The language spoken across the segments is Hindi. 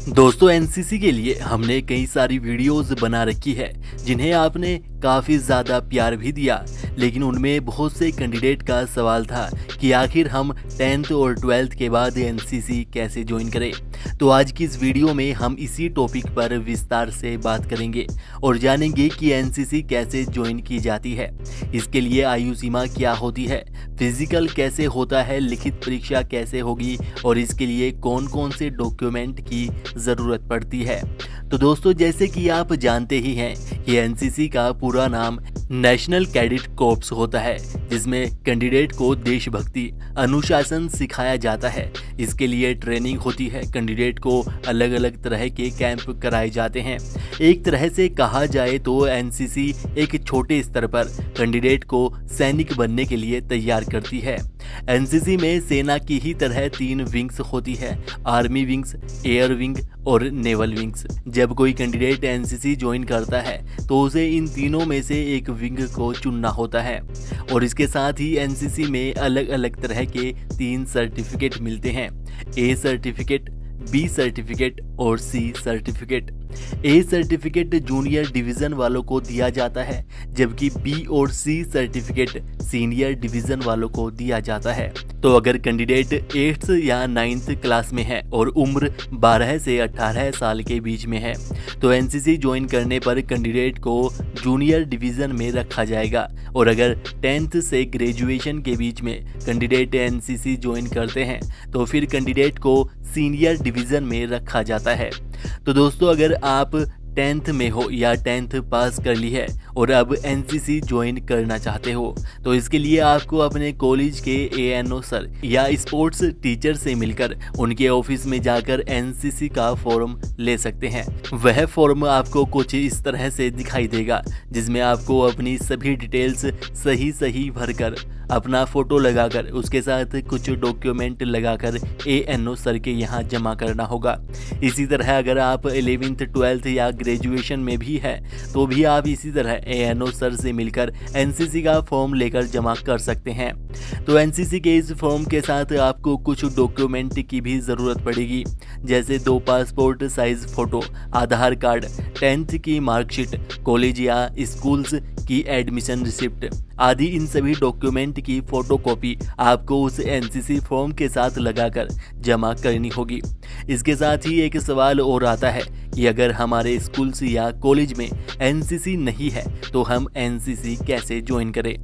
दोस्तों एनसीसी के लिए हमने कई सारी वीडियोस बना रखी है जिन्हें आपने काफ़ी ज़्यादा प्यार भी दिया, लेकिन उनमें बहुत से कैंडिडेट का सवाल था कि आखिर हम 10th और 12th के बाद एनसीसी कैसे ज्वाइन करें। तो आज की इस वीडियो में हम इसी टॉपिक पर विस्तार से बात करेंगे और जानेंगे कि एनसीसी कैसे ज्वाइन की जाती है, इसके लिए आयु सीमा क्या होती है, फिजिकल कैसे होता है, लिखित परीक्षा कैसे होगी और इसके लिए कौन कौन से डॉक्यूमेंट की ज़रूरत पड़ती है। तो दोस्तों जैसे कि आप जानते ही हैं कि एनसीसी का पूरा नाम नेशनल कैडेट कॉर्प्स होता है, जिसमें कैंडिडेट को देशभक्ति अनुशासन सिखाया जाता है। इसके लिए ट्रेनिंग होती है, कैंडिडेट को अलग अलग तरह के कैंप कराए जाते हैं। एक तरह से कहा जाए तो एनसीसी एक छोटे स्तर पर कैंडिडेट को सैनिक बनने के लिए तैयार करती है। एनसीसी में सेना की ही तरह 3 विंग्स होती है, आर्मी विंग्स, एयर विंग और नेवल विंग्स। जब कोई कैंडिडेट एनसीसी ज्वाइन करता है तो उसे इन तीनों में से एक विंग को चुनना होता है और इसके साथ ही एनसीसी में अलग अलग तरह के 3 सर्टिफिकेट मिलते हैं, ए सर्टिफिकेट, बी सर्टिफिकेट और C certificate. A certificate junior division वालों को दिया जाता है, जबकि बी और सी सर्टिफिकेट सीनियर डिवीज़न वालों को दिया जाता है। तो अगर कैंडिडेट 8th या 9th क्लास में है और उम्र 12 से 18 साल के बीच में है तो एनसीसी ज्वाइन करने पर कैंडिडेट को जूनियर डिवीज़न में रखा जाएगा, और अगर 10th से ग्रेजुएशन के बीच में कैंडिडेट एनसीसी ज्वाइन करते हैं तो फिर कैंडिडेट को सीनियर डिवीज़न में रखा जाता है। तो दोस्तों अगर आप 10th में हो या 10th पास कर ली है और अब एनसीसी ज्वाइन करना चाहते हो तो इसके लिए आपको अपने कॉलेज के एएनओ सर या स्पोर्ट्स टीचर से मिलकर उनके ऑफिस में जाकर एनसीसी का फॉर्म ले सकते हैं। वह फॉर्म आपको कुछ इस तरह से दिखाई देगा, जिसमें आपको अपनी सभी डिटेल्स सही भरकर अपना फ़ोटो लगाकर उसके साथ कुछ डॉक्यूमेंट लगाकर एएनओ सर के यहाँ जमा करना होगा। इसी तरह अगर आप 11th 12th या ग्रेजुएशन में भी है तो भी आप इसी तरह एएनओ सर से मिलकर एनसीसी का फॉर्म लेकर जमा कर सकते हैं। तो एनसीसी के इस फॉर्म के साथ आपको कुछ डॉक्यूमेंट की भी ज़रूरत पड़ेगी, जैसे 2 पासपोर्ट साइज़ फ़ोटो, आधार कार्ड, 10th की मार्कशीट, कॉलेज या स्कूल्स की एडमिशन रिसिप्ट आदि। इन सभी डॉक्यूमेंट की फ़ोटोकॉपी आपको उस एनसीसी फॉर्म के साथ लगाकर जमा करनी होगी। इसके साथ ही एक सवाल और आता है कि अगर हमारे स्कूल्स या कॉलेज में एनसीसी नहीं है तो हम एनसीसी कैसे ज्वाइन करें।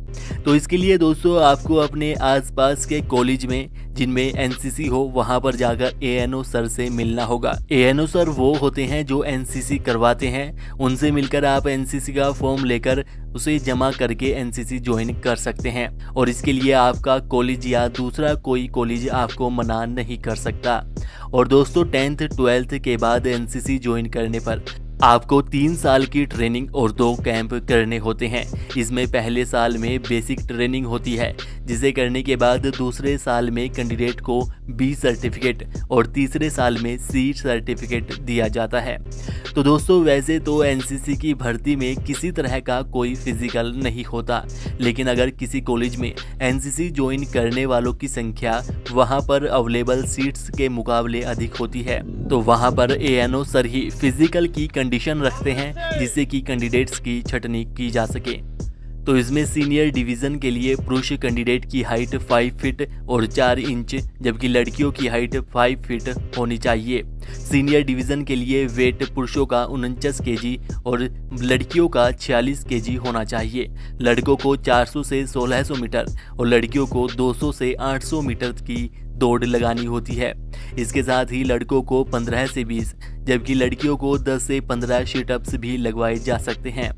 तो इसके लिए दोस्तों आपको अपने आसपास के कॉलेज में जिनमें एनसीसी हो वहां पर जाकर एएनओ सर से मिलना होगा। एएनओ सर वो होते हैं जो एनसीसी करवाते हैं, उनसे मिलकर आप एनसीसी का फॉर्म लेकर उसे जमा करके एनसीसी ज्वाइन कर सकते हैं, और इसके लिए आपका कॉलेज या दूसरा कोई कॉलेज आपको मना नहीं कर सकता। और दोस्तों 10th 12th के बाद एनसीसी ज्वाइन करने पर आपको 3 साल की ट्रेनिंग और 2 कैंप करने होते हैं। इसमें पहले साल में बेसिक ट्रेनिंग होती है, जिसे करने के बाद दूसरे साल में कैंडिडेट को बी सर्टिफिकेट और तीसरे साल में सी सर्टिफिकेट दिया जाता है। तो दोस्तों वैसे तो एनसीसी की भर्ती में किसी तरह का कोई फिजिकल नहीं होता, लेकिन अगर किसी कॉलेज में एनसीसी ज्वाइन करने वालों की संख्या वहां पर अवेलेबल सीट्स के मुकाबले अधिक होती है तो वहां पर एएनओ सर ही फिजिकल की कंडीशन रखते हैं, जिससे कि कैंडिडेट्स की छटनी की जा सके। तो इसमें सीनियर डिवीज़न के लिए पुरुष कैंडिडेट की हाइट 5 फीट और 4 इंच, जबकि लड़कियों की हाइट 5 फीट होनी चाहिए। सीनियर डिवीज़न के लिए वेट पुरुषों का 49 केजी और लड़कियों का 46 केजी होना चाहिए। लड़कों को 400 से 1600 मीटर और लड़कियों को 200 से 800 मीटर की दौड़ लगानी होती है। इसके साथ ही लड़कों को 15 से 20 जबकि लड़कियों को 10 से 15 शीटअप्स भी लगवाए जा सकते हैं।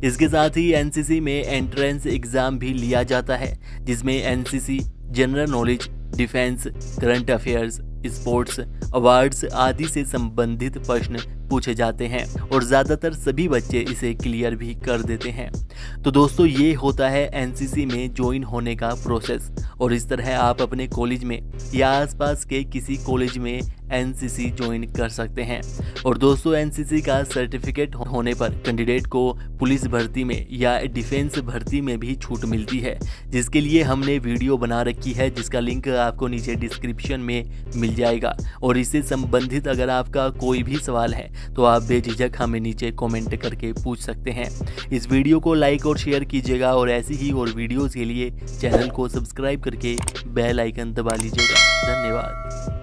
इसके साथ ही एनसीसी में एंट्रेंस एग्ज़ाम भी लिया जाता है, जिसमें NCC, general knowledge, defence, current affairs, sports, awards आदि से संबंधित प्रश्न पूछे जाते हैं और ज़्यादातर सभी बच्चे इसे क्लियर भी कर देते हैं। तो दोस्तों ये होता है एनसीसी में ज्वाइन होने का प्रोसेस, और इस तरह आप अपने कॉलेज में या आसपास के किसी कॉलेज में एनसीसी ज्वाइन कर सकते हैं। और दोस्तों, एनसीसी का सर्टिफिकेट होने पर कैंडिडेट को पुलिस भर्ती में या डिफेंस भर्ती में भी छूट मिलती है, जिसके लिए हमने वीडियो बना रखी है, जिसका लिंक आपको नीचे डिस्क्रिप्शन में मिल जाएगा। और इससे संबंधित अगर आपका कोई भी सवाल है तो आप बेझिझक हमें नीचे कमेंट करके पूछ सकते हैं। इस वीडियो को लाइक और शेयर कीजिएगा और ऐसी ही और वीडियोज़ के लिए चैनल को सब्सक्राइब करके बेल आइकन दबा लीजिएगा। धन्यवाद।